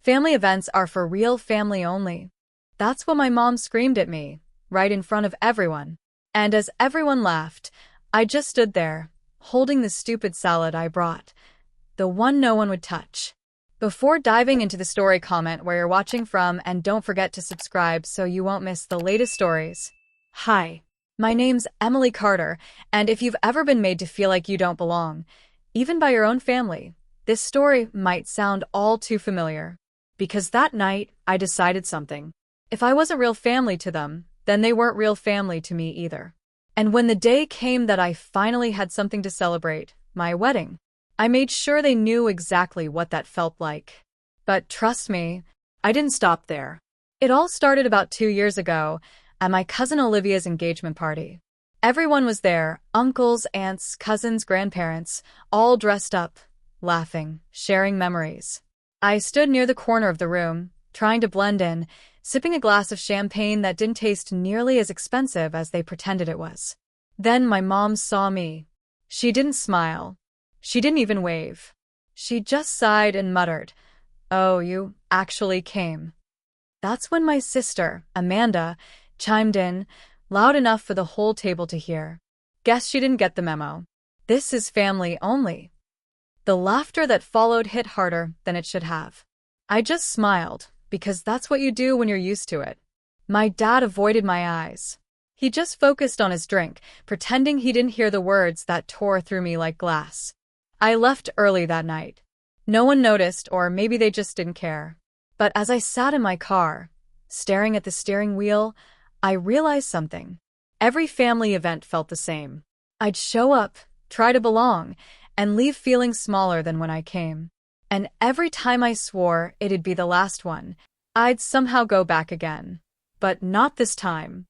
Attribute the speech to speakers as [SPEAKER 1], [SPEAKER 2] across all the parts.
[SPEAKER 1] Family events are for real family only. That's what my mom screamed at me, right in front of everyone. And as everyone laughed, I just stood there, holding the stupid salad I brought, the one no one would touch. Before diving into the story, comment where you're watching from and don't forget to subscribe so you won't miss the latest stories. Hi, my name's Emily Carter, and if you've ever been made to feel like you don't belong, even by your own family, this story might sound all too familiar. Because that night, I decided something. If I wasn't real family to them, then they weren't real family to me either. And when the day came that I finally had something to celebrate, my wedding, I made sure they knew exactly what that felt like. But trust me, I didn't stop there. It all started about 2 years ago at my cousin Olivia's engagement party. Everyone was there, uncles, aunts, cousins, grandparents, all dressed up, laughing, sharing memories. I stood near the corner of the room, trying to blend in, sipping a glass of champagne that didn't taste nearly as expensive as they pretended it was. Then my mom saw me. She didn't smile. She didn't even wave. She just sighed and muttered, "Oh, you actually came." That's when my sister, Amanda, chimed in, loud enough for the whole table to hear. Guess she didn't get the memo. This is family only. The laughter that followed hit harder than it should have. I just smiled, because that's what you do when you're used to it. My dad avoided my eyes. He just focused on his drink, pretending he didn't hear the words that tore through me like glass. I left early that night. No one noticed, or maybe they just didn't care. But as I sat in my car, staring at the steering wheel, I realized something. Every family event felt the same. I'd show up, try to belong, and leave feeling smaller than when I came. And every time I swore it'd be the last one, I'd somehow go back again. But not this time.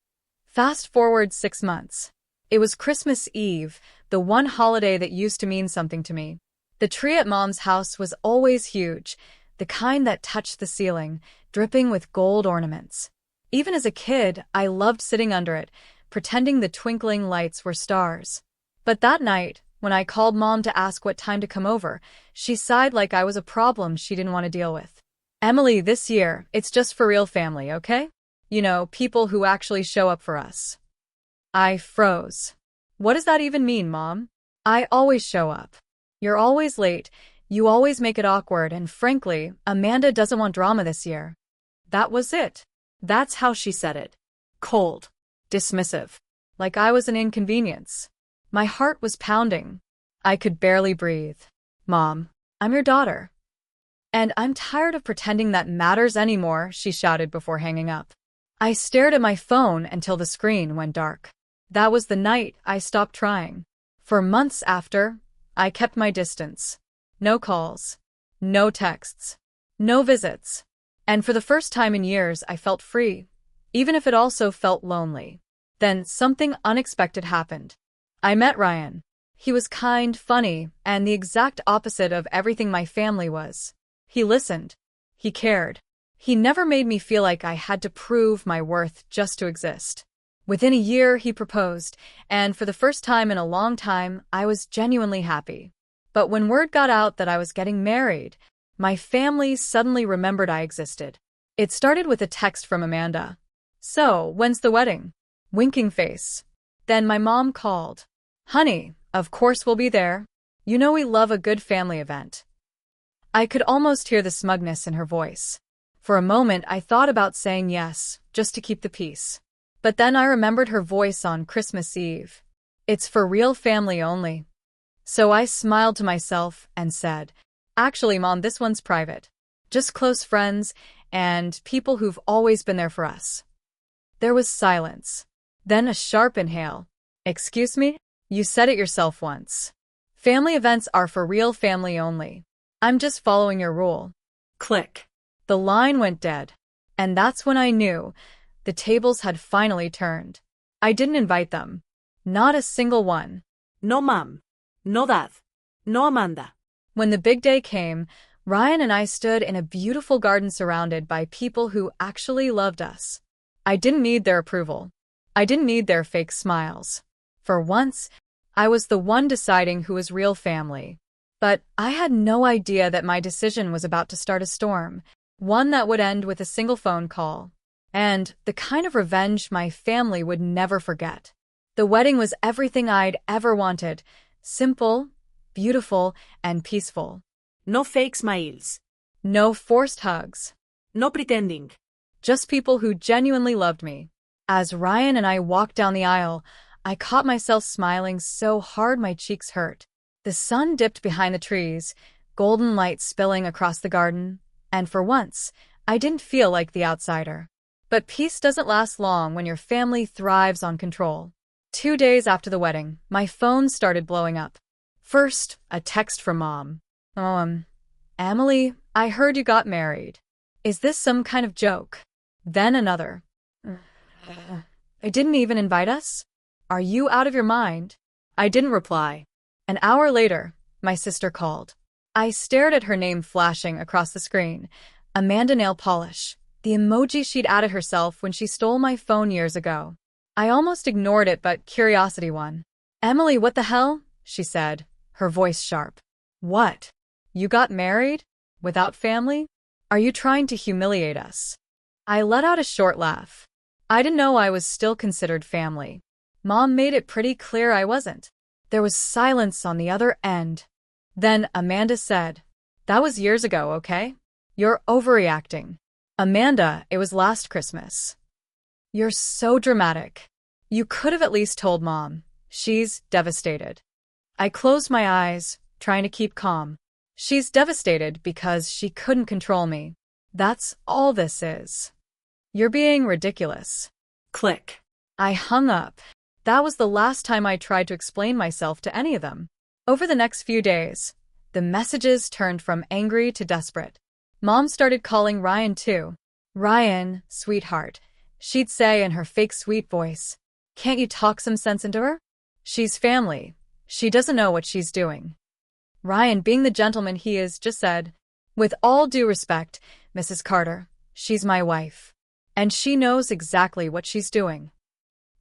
[SPEAKER 1] Fast forward 6 months. It was Christmas Eve, the one holiday that used to mean something to me. The tree at Mom's house was always huge, the kind that touched the ceiling, dripping with gold ornaments. Even as a kid, I loved sitting under it, pretending the twinkling lights were stars. But that night, when I called Mom to ask what time to come over, she sighed like I was a problem she didn't want to deal with. "Emily, this year, it's just for real family, okay? You know, people who actually show up for us." I froze. "What does that even mean, Mom? I always show up. You're always late, you always make it awkward, and frankly, Amanda doesn't want drama this year." That was it. That's how she said it. Cold. Dismissive. Like I was an inconvenience. My heart was pounding. I could barely breathe. "Mom, I'm your daughter. And I'm tired of pretending that matters anymore," she shouted before hanging up. I stared at my phone until the screen went dark. That was the night I stopped trying. For months after, I kept my distance. No calls. No texts. No visits. And for the first time in years, I felt free, even if it also felt lonely. Then something unexpected happened. I met Ryan. He was kind, funny, and the exact opposite of everything my family was. He listened. He cared. He never made me feel like I had to prove my worth just to exist. Within a year, he proposed, and for the first time in a long time, I was genuinely happy. But when word got out that I was getting married, my family suddenly remembered I existed. It started with a text from Amanda. "So, when's the wedding?" Winking face. Then my mom called. "Honey, of course we'll be there. You know we love a good family event." I could almost hear the smugness in her voice. For a moment I thought about saying yes, just to keep the peace. But then I remembered her voice on Christmas Eve. "It's for real family only." So I smiled to myself and said, "Actually, Mom, this one's private. Just close friends and people who've always been there for us." There was silence. Then a sharp inhale. "Excuse me? You said it yourself once. Family events are for real family only. I'm just following your rule." Click. The line went dead. And that's when I knew the tables had finally turned. I didn't invite them. Not a single one.
[SPEAKER 2] No Mom. No Dad. No Amanda.
[SPEAKER 1] When the big day came, Ryan and I stood in a beautiful garden surrounded by people who actually loved us. I didn't need their approval. I didn't need their fake smiles. For once, I was the one deciding who was real family. But I had no idea that my decision was about to start a storm. one that would end with a single phone call. And the kind of revenge my family would never forget. The wedding was everything I'd ever wanted. Simple, beautiful, and peaceful.
[SPEAKER 2] No fake smiles.
[SPEAKER 1] No forced hugs.
[SPEAKER 2] No pretending.
[SPEAKER 1] Just people who genuinely loved me. As Ryan and I walked down the aisle, I caught myself smiling so hard my cheeks hurt. The sun dipped behind the trees, golden light spilling across the garden, and for once, I didn't feel like the outsider. But peace doesn't last long when your family thrives on control. 2 days after the wedding, my phone started blowing up. First, a text from Mom. Emily, I heard you got married. Is this some kind of joke? Then another. I didn't even invite us? Are you out of your mind?
[SPEAKER 2] I didn't reply.
[SPEAKER 1] An hour later, my sister called. I stared at her name flashing across the screen. Amanda Nail Polish, the emoji she'd added herself when she stole my phone years ago. I almost ignored it, but curiosity won. Emily, what the hell? She said, her voice sharp. What? You got married? Without family? Are you trying to humiliate us? I let out a short laugh. I didn't know I was still considered family. Mom made it pretty clear I wasn't. There was silence on the other end. Then Amanda said, "That was years ago, okay? You're overreacting." "Amanda, it was last Christmas." "You're so dramatic. You could have at least told Mom. She's devastated." I closed my eyes, trying to keep calm. She's devastated because she couldn't control me. That's all this is. You're being ridiculous.
[SPEAKER 2] Click.
[SPEAKER 1] I hung up. That was the last time I tried to explain myself to any of them. Over the next few days, the messages turned from angry to desperate. Mom started calling Ryan too. "Ryan, sweetheart," she'd say in her fake sweet voice. "Can't you talk some sense into her? She's family. She doesn't know what she's doing." Ryan, being the gentleman he is, just said, "With all due respect, Mrs. Carter, she's my wife. And she knows exactly what she's doing."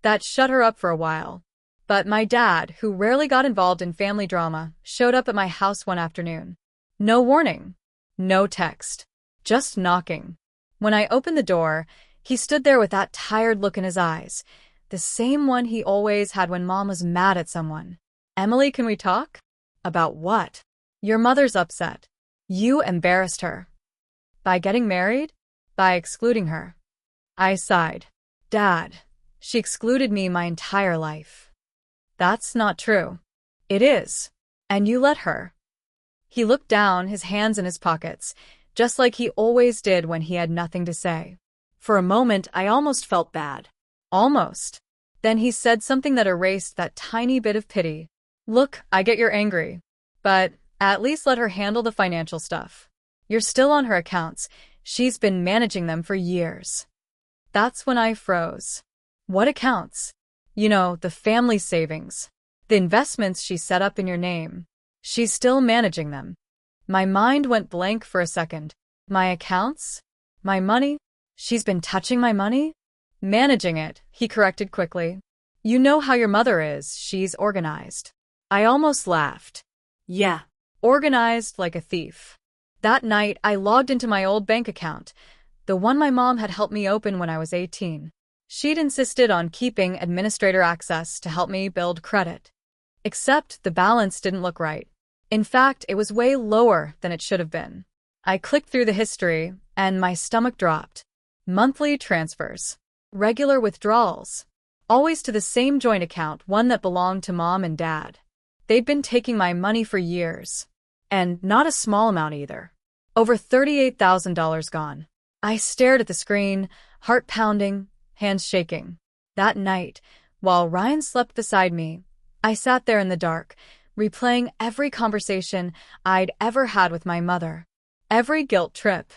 [SPEAKER 1] That shut her up for a while. But my dad, who rarely got involved in family drama, showed up at my house one afternoon. No warning. No text. Just knocking. When I opened the door, he stood there with that tired look in his eyes, the same one he always had when Mom was mad at someone. "Emily, can we talk?" "About what?" "Your mother's upset. You embarrassed her." "By getting married?" "By excluding her." I sighed. "Dad, she excluded me my entire life." "That's not true." "It is. And you let her." He looked down, his hands in his pockets, just like he always did when he had nothing to say. For a moment, I almost felt bad. Almost. Then he said something that erased that tiny bit of pity. "Look, I get you're angry. But at least let her handle the financial stuff. You're still on her accounts. She's been managing them for years." That's when I froze. "What accounts?" "You know, the family savings. The investments she set up in your name. She's still managing them." My mind went blank for a second. "My accounts? My money? She's been touching my money?" "Managing it," he corrected quickly. "You know how your mother is. She's organized." I almost laughed.
[SPEAKER 2] Yeah.
[SPEAKER 1] Organized like a thief. That night, I logged into my old bank account, the one my mom had helped me open when I was 18. She'd insisted on keeping administrator access to help me build credit. Except the balance didn't look right. In fact, it was way lower than it should have been. I clicked through the history, and my stomach dropped. Monthly transfers. Regular withdrawals. Always to the same joint account, one that belonged to Mom and Dad. They'd been taking my money for years. And not a small amount either. Over $38,000 gone. I stared at the screen, heart pounding, hands shaking. That night, while Ryan slept beside me, I sat there in the dark, replaying every conversation I'd ever had with my mother. Every guilt trip.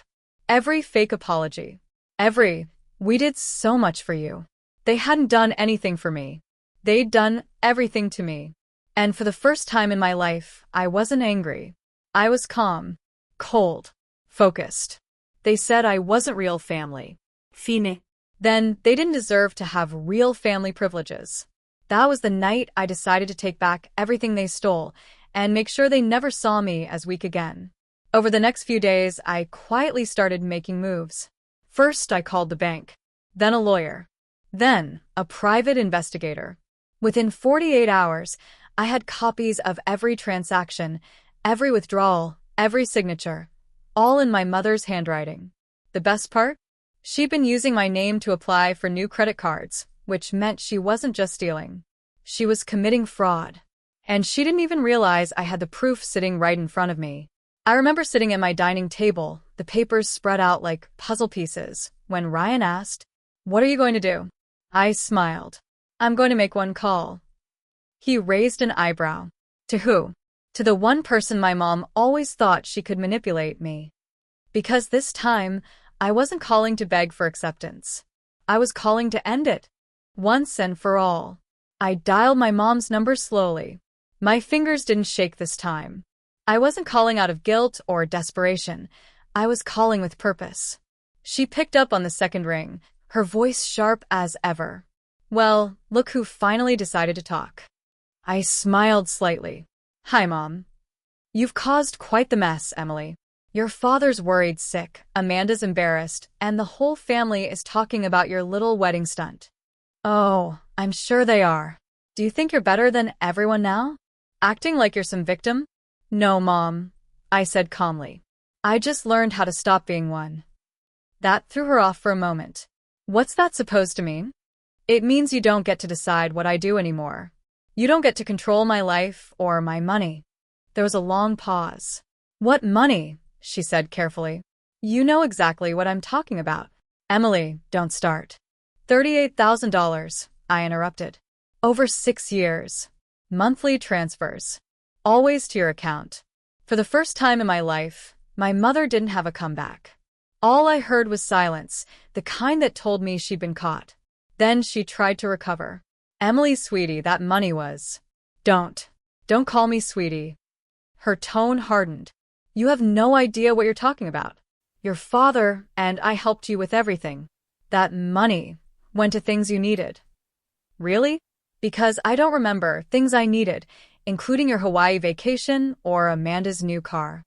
[SPEAKER 1] Every fake apology. Every, "We did so much for you." They hadn't done anything for me. They'd done everything to me. And for the first time in my life, I wasn't angry. I was calm, cold, focused. They said I wasn't real family.
[SPEAKER 2] Fine.
[SPEAKER 1] Then they didn't deserve to have real family privileges. That was the night I decided to take back everything they stole and make sure they never saw me as weak again. Over the next few days, I quietly started making moves. First, I called the bank, then a lawyer, then a private investigator. Within 48 hours, I had copies of every transaction, every withdrawal, every signature, all in my mother's handwriting. The best part? She'd been using my name to apply for new credit cards, which meant she wasn't just stealing. She was committing fraud. And she didn't even realize I had the proof sitting right in front of me. I remember sitting at my dining table, the papers spread out like puzzle pieces, when Ryan asked, "What are you going to do?" I smiled. "I'm going to make one call." He raised an eyebrow. "To who?" "To the one person my mom always thought she could manipulate me." Because this time, I wasn't calling to beg for acceptance. I was calling to end it. Once and for all. I dialed my mom's number slowly. My fingers didn't shake this time. I wasn't calling out of guilt or desperation. I was calling with purpose. She picked up on the second ring, her voice sharp as ever. "Well, look who finally decided to talk." I smiled slightly. "Hi, Mom. You've caused quite the mess, Emily. Your father's worried sick, Amanda's embarrassed, and the whole family is talking about your little wedding stunt." "Oh, I'm sure they are. Do you think you're better than everyone now? Acting like you're some victim?" "No, Mom," I said calmly. "I just learned how to stop being one." That threw her off for a moment. "What's that supposed to mean?" "It means you don't get to decide what I do anymore. You don't get to control my life or my money." There was a long pause. "What money?" she said carefully. "You know exactly what I'm talking about." "Emily, don't start." $38,000, I interrupted. "Over 6 years. Monthly transfers. Always to your account." For the first time in my life, my mother didn't have a comeback. All I heard was silence, the kind that told me she'd been caught. Then she tried to recover. "Emily, sweetie, that money was—" Don't call me sweetie." Her tone hardened. "You have no idea what you're talking about. Your father and I helped you with everything. That money went to things you needed." "Really?" "Because I don't remember things I needed, including your Hawaii vacation or Amanda's new car."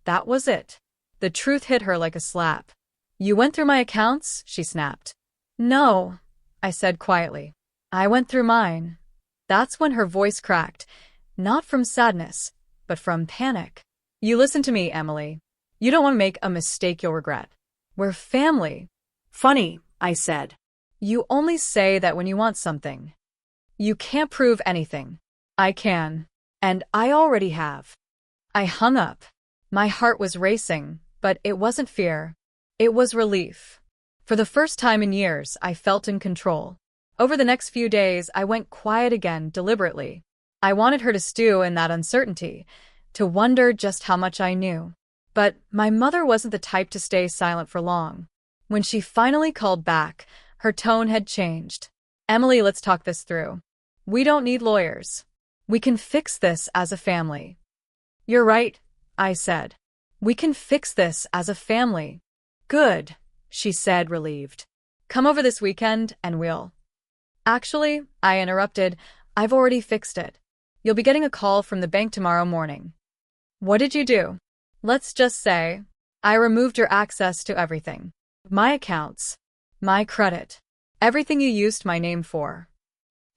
[SPEAKER 1] That was it. The truth hit her like a slap. "You went through my accounts?" she snapped. "No," I said quietly. "I went through mine." That's when her voice cracked, not from sadness, but from panic. "You listen to me, Emily. You don't want to make a mistake you'll regret. We're family."
[SPEAKER 2] "Funny," I said.
[SPEAKER 1] "You only say that when you want something. You can't prove anything." "I can. And I already have." I hung up. My heart was racing, but it wasn't fear. It was relief. For the first time in years, I felt in control. Over the next few days, I went quiet again, deliberately. I wanted her to stew in that uncertainty, to wonder just how much I knew. But my mother wasn't the type to stay silent for long. When she finally called back, her tone had changed. "Emily, let's talk this through. We don't need lawyers. We can fix this as a family." "You're right," I said. "We can fix this as a family." "Good," she said, relieved. "Come over this weekend and we'll—" "Actually," I interrupted, "I've already fixed it. You'll be getting a call from the bank tomorrow morning." "What did you do?" "Let's just say, I removed your access to everything. My accounts, my credit, everything you used my name for."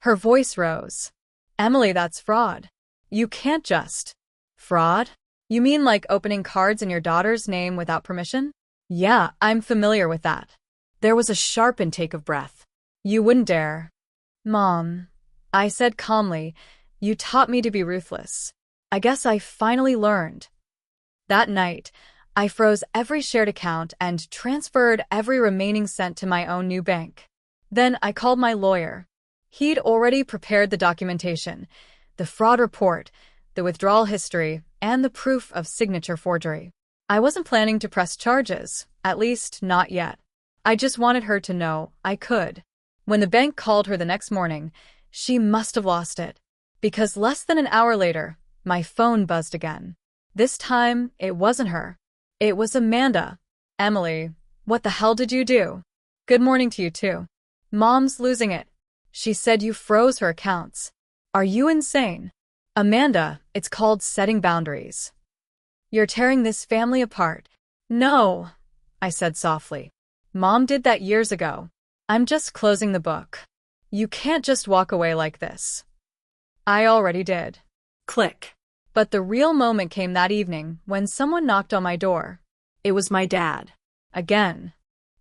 [SPEAKER 1] Her voice rose. "Emily, that's fraud. You can't just—" "Fraud? You mean like opening cards in your daughter's name without permission?" "Yeah, I'm familiar with that." There was a sharp intake of breath. "You wouldn't dare." "Mom," I said calmly, "you taught me to be ruthless. I guess I finally learned." That night, I froze every shared account and transferred every remaining cent to my own new bank. Then I called my lawyer. He'd already prepared the documentation, the fraud report, the withdrawal history, and the proof of signature forgery. I wasn't planning to press charges, at least not yet. I just wanted her to know I could. When the bank called her the next morning, she must have lost it. Because less than an hour later, my phone buzzed again. This time, it wasn't her. It was Amanda. "Emily, what the hell did you do?" "Good morning to you too." "Mom's losing it. She said you froze her accounts." "Are you insane?" "Amanda, it's called setting boundaries." You're tearing this family apart. No, I said softly. Mom did that years ago. I'm just closing the book. You can't just walk away like this. I already did.
[SPEAKER 2] Click.
[SPEAKER 1] But the real moment came that evening when someone knocked on my door.
[SPEAKER 2] It was my dad.
[SPEAKER 1] Again.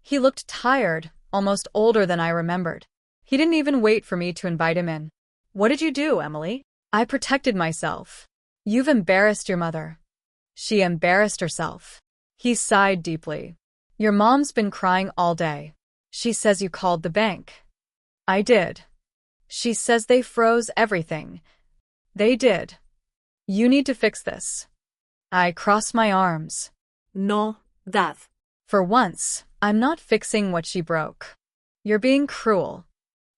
[SPEAKER 1] He looked tired, almost older than I remembered. He didn't even wait for me to invite him in. What did you do, Emily? I protected myself. You've embarrassed your mother. She embarrassed herself. He sighed deeply. Your mom's been crying all day. She says you called the bank. I did. She says they froze everything. They did. You need to fix this. I crossed my arms.
[SPEAKER 2] No, Dad.
[SPEAKER 1] For once, I'm not fixing what she broke. You're being cruel.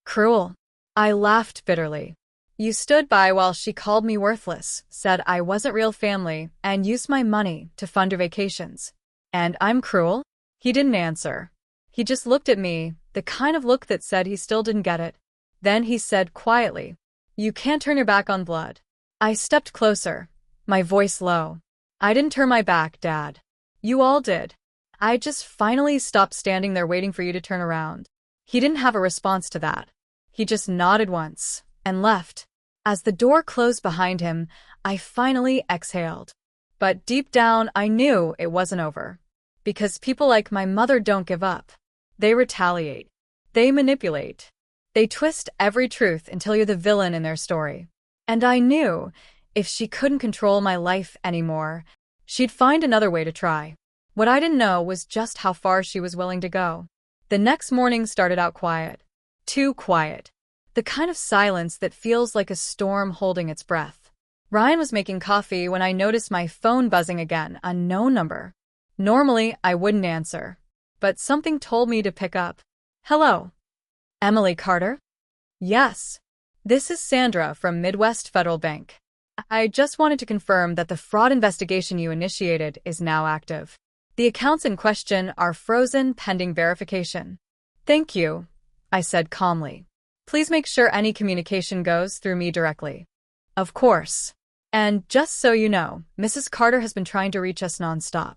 [SPEAKER 1] Cruel. I laughed bitterly. You stood by while she called me worthless, said I wasn't real family, and used my money to fund your vacations. And I'm cruel? He didn't answer. He just looked at me, the kind of look that said he still didn't get it. Then he said quietly, You can't turn your back on blood. I stepped closer, my voice low. I didn't turn my back, Dad. You all did. I just finally stopped standing there waiting for you to turn around. He didn't have a response to that. He just nodded once and left. As the door closed behind him, I finally exhaled. But deep down, I knew it wasn't over. Because people like my mother don't give up. They retaliate. They manipulate. They twist every truth until you're the villain in their story. And I knew, if she couldn't control my life anymore, she'd find another way to try. What I didn't know was just how far she was willing to go. The next morning started out quiet. Too quiet. The kind of silence that feels like a storm holding its breath. Ryan was making coffee when I noticed my phone buzzing again, a unknown number. Normally, I wouldn't answer. But something told me to pick up. Hello. Emily Carter? Yes. This is Sandra from Midwest Federal Bank. I just wanted to confirm that the fraud investigation you initiated is now active. The accounts in question are frozen pending verification. Thank you, I said calmly. Please make sure any communication goes through me directly. Of course. And just so you know, Mrs. Carter has been trying to reach us nonstop.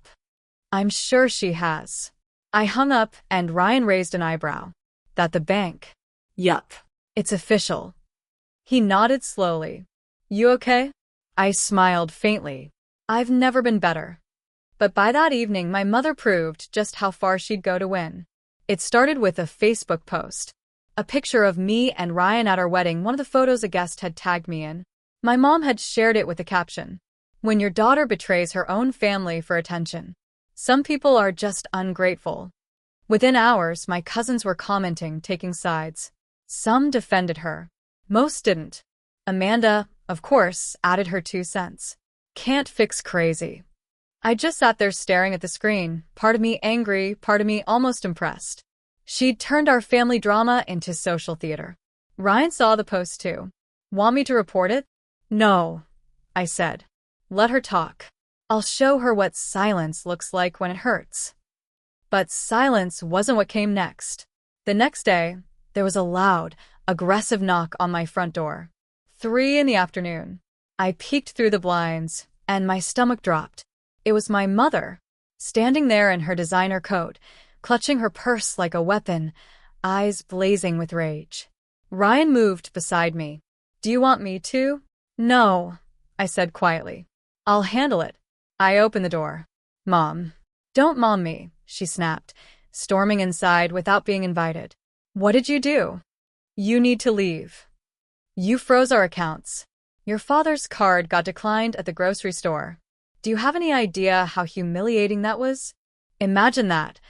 [SPEAKER 1] I'm sure she has. I hung up and Ryan raised an eyebrow. That the bank?
[SPEAKER 2] Yup.
[SPEAKER 1] It's official. He nodded slowly. You okay? I smiled faintly. I've never been better. But by that evening, my mother proved just how far she'd go to win. It started with a Facebook post. A picture of me and Ryan at our wedding, one of the photos a guest had tagged me in. My mom had shared it with the caption, When your daughter betrays her own family for attention. Some people are just ungrateful. Within hours, my cousins were commenting, taking sides. Some defended her. Most didn't. Amanda, of course, added her 2 cents. Can't fix crazy. I just sat there staring at the screen, part of me angry, part of me almost impressed. She'd turned our family drama into social theater. Ryan saw the post too. Want me to report it? No, I said. Let her talk. I'll show her what silence looks like when it hurts. But silence wasn't what came next. The next day, there was a loud, aggressive knock on my front door. 3 in the afternoon. I peeked through the blinds, and my stomach dropped. It was my mother, standing there in her designer coat, clutching her purse like a weapon, eyes blazing with rage. Ryan moved beside me. Do you want me to? No, I said quietly. I'll handle it. I opened the door. Mom. Don't mom me, she snapped, storming inside without being invited. What did you do? You need to leave. You froze our accounts. Your father's card got declined at the grocery store. Do you have any idea how humiliating that was? Imagine that,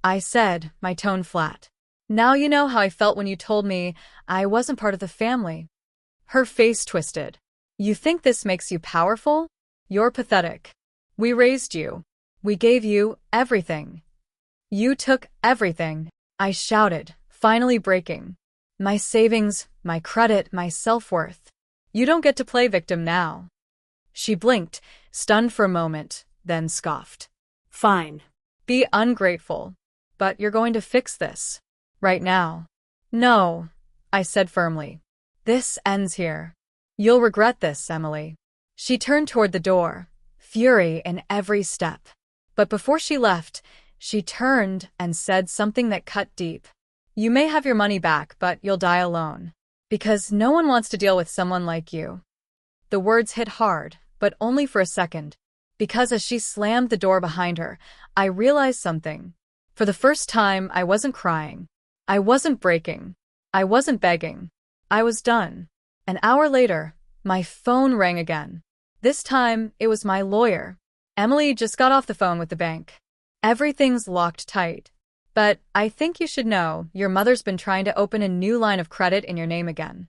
[SPEAKER 1] I said, my tone flat. Now you know how I felt when you told me I wasn't part of the family. Her face twisted. You think this makes you powerful? You're pathetic. We raised you. We gave you everything. You took everything, I shouted, finally breaking. My savings, my credit, my self-worth. You don't get to play victim now. She blinked, stunned for a moment, then scoffed.
[SPEAKER 2] Fine.
[SPEAKER 1] Be ungrateful. But you're going to fix this. Right now. No, I said firmly. This ends here. You'll regret this, Emily. She turned toward the door, fury in every step. But before she left, she turned and said something that cut deep. "You may have your money back, but you'll die alone. Because no one wants to deal with someone like you." The words hit hard, but only for a second. Because as she slammed the door behind her, I realized something. For the first time, I wasn't crying. I wasn't breaking. I wasn't begging. I was done. An hour later, my phone rang again. This time, it was my lawyer. "Emily just got off the phone with the bank. Everything's locked tight. But I think you should know your mother's been trying to open a new line of credit in your name again."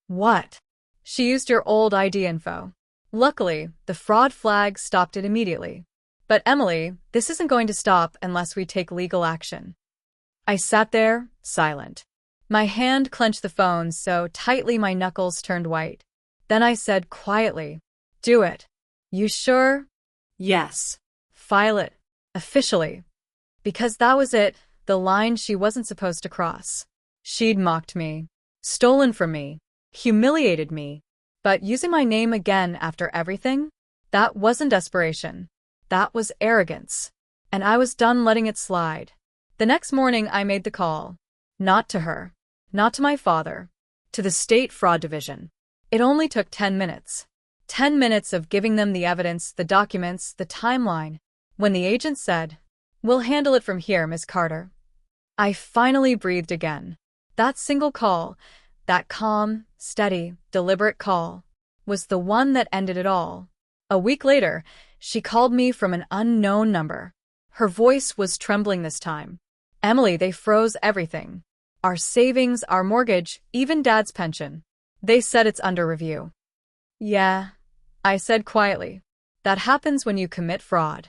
[SPEAKER 1] "What?" "She used your old ID info. Luckily, the fraud flag stopped it immediately. But Emily, this isn't going to stop unless we take legal action." I sat there, silent. My hand clenched the phone so tightly my knuckles turned white. Then I said quietly, "Do it." "You sure?"
[SPEAKER 2] Yes.
[SPEAKER 1] "File it. Officially." Because that was it, the line she wasn't supposed to cross. She'd mocked me, stolen from me, humiliated me. But using my name again after everything? That wasn't desperation. That was arrogance. And I was done letting it slide. The next morning I made the call. Not to her. Not to my father. To the State Fraud Division. It only took 10 minutes. 10 minutes of giving them the evidence, the documents, the timeline. When the agent said, "We'll handle it from here, Miss Carter," I finally breathed again. That single call, that calm, steady, deliberate call, was the one that ended it all. A week later, she called me from an unknown number. Her voice was trembling this time. "Emily, they froze everything. Our savings, our mortgage, even Dad's pension. They said it's under review." "Yeah," I said quietly. "That happens when you commit fraud."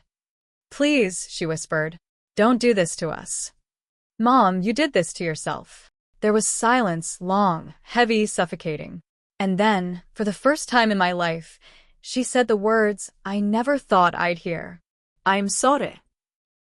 [SPEAKER 1] "Please," she whispered, "don't do this to us." "Mom, you did this to yourself." There was silence, long, heavy, suffocating. And then, for the first time in my life, she said the words I never thought I'd hear. "I'm sorry."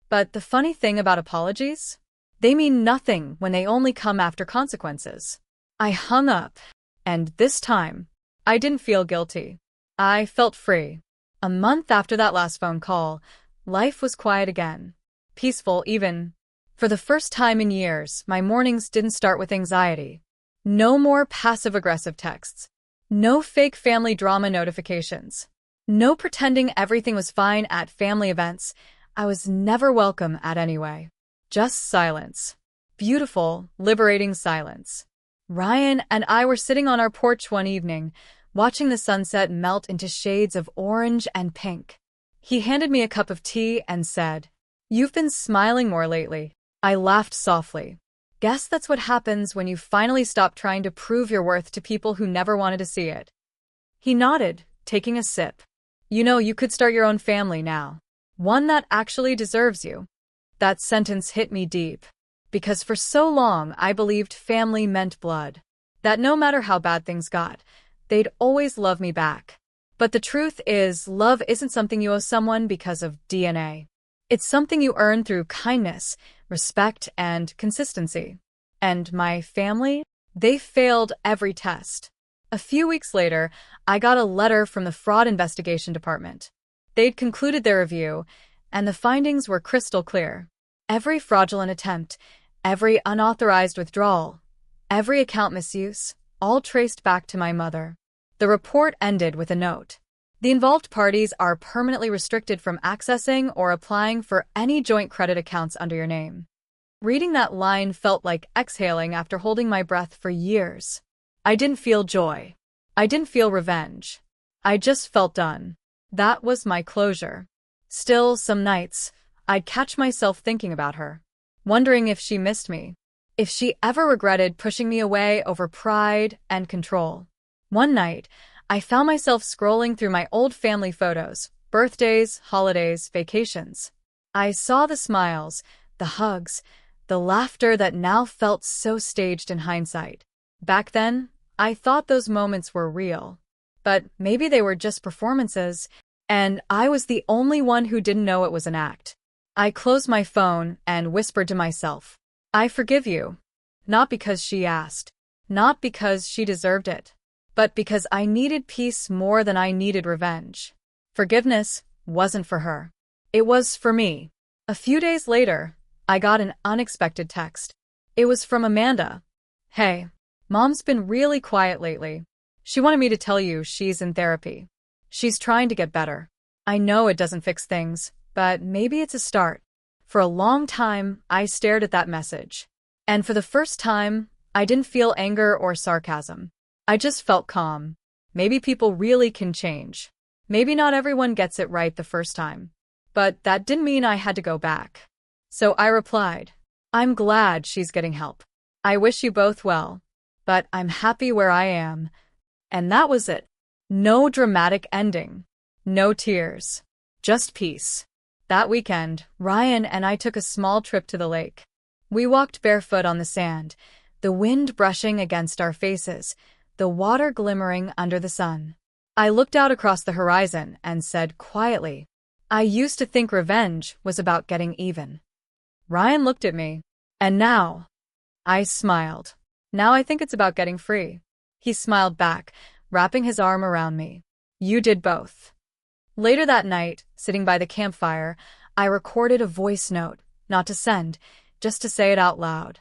[SPEAKER 1] But the funny thing about apologies? They mean nothing when they only come after consequences. I hung up, and this time, I didn't feel guilty. I felt free. A month after that last phone call, life was quiet again. Peaceful even. For the first time in years, my mornings didn't start with anxiety. No more passive-aggressive texts. No fake family drama notifications. No pretending everything was fine at family events I was never welcome at anyway. Just silence. Beautiful, liberating silence. Ryan and I were sitting on our porch one evening, watching the sunset melt into shades of orange and pink. He handed me a cup of tea and said, "You've been smiling more lately." I laughed softly. Guess that's what happens when you finally stop trying to prove your worth to people who never wanted to see it. He nodded, taking a sip. "You know, you could start your own family now. One that actually deserves you." That sentence hit me deep. Because for so long I believed family meant blood. That no matter how bad things got, they'd always love me back. But the truth is, love isn't something you owe someone because of DNA. It's something you earn through kindness, respect, and consistency. And my family? They failed every test. A few weeks later, I got a letter from the Fraud Investigation Department. They'd concluded their review, and the findings were crystal clear. Every fraudulent attempt, every unauthorized withdrawal, every account misuse, all traced back to my mother. The report ended with a note. The involved parties are permanently restricted from accessing or applying for any joint credit accounts under your name. Reading that line felt like exhaling after holding my breath for years. I didn't feel joy. I didn't feel revenge. I just felt done. That was my closure. Still, some nights, I'd catch myself thinking about her, wondering if she missed me, if she ever regretted pushing me away over pride and control. One night, I found myself scrolling through my old family photos, birthdays, holidays, vacations. I saw the smiles, the hugs, the laughter that now felt so staged in hindsight. Back then, I thought those moments were real. But maybe they were just performances, and I was the only one who didn't know it was an act. I closed my phone and whispered to myself, "I forgive you." Not because she asked, not because she deserved it, but because I needed peace more than I needed revenge. Forgiveness, wasn't for her. It was for me. A few days later, I got an unexpected text. It was from Amanda. Hey, Mom's been really quiet lately. She wanted me to tell you she's in therapy. She's trying to get better. I know it doesn't fix things, but maybe it's a start. For a long time, I stared at that message. And for the first time, I didn't feel anger or sarcasm. I just felt calm. Maybe people really can change. Maybe not everyone gets it right the first time. But that didn't mean I had to go back. So I replied, I'm glad she's getting help. I wish you both well. But I'm happy where I am. And that was it. No dramatic ending. No tears. Just peace. That weekend, Ryan and I took a small trip to the lake. We walked barefoot on the sand, the wind brushing against our faces, the water glimmering under the sun. I looked out across the horizon and said quietly, I used to think revenge was about getting even. Ryan looked at me. And now? I smiled. Now I think it's about getting free. He smiled back, wrapping his arm around me. You did both. Later that night, sitting by the campfire, I recorded a voice note, not to send, just to say it out loud.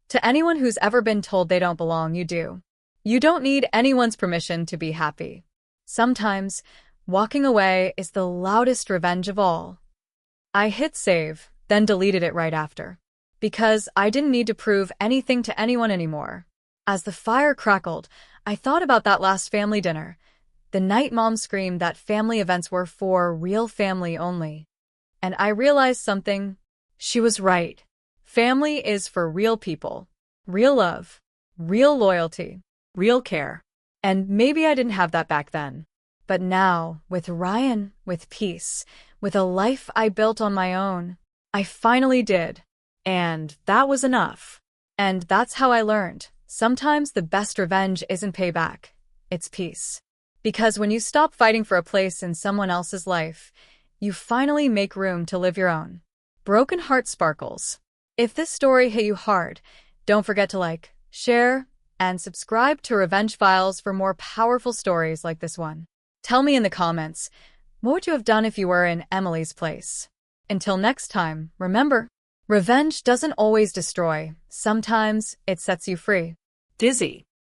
[SPEAKER 1] To anyone who's ever been told they don't belong, you do. You don't need anyone's permission to be happy. Sometimes, walking away is the loudest revenge of all. I hit save, then deleted it right after. Because I didn't need to prove anything to anyone anymore. As the fire crackled, I thought about that last family dinner. The night Mom screamed that family events were for real family only. And I realized something. She was right. Family is for real people. Real love. Real loyalty. Real care. And maybe I didn't have that back then. But now, with Ryan, with peace, with a life I built on my own, I finally did. And that was enough. And that's how I learned. Sometimes the best revenge isn't payback. It's peace. Because when you stop fighting for a place in someone else's life, you finally make room to live your own. Broken Heart Sparkles. If this story hit you hard, don't forget to like, share, and subscribe to Revenge Files for more powerful stories like this one. Tell me in the comments, what would you have done if you were in Emily's place? Until next time, remember, revenge doesn't always destroy. Sometimes it sets you free.
[SPEAKER 2] Dizzy.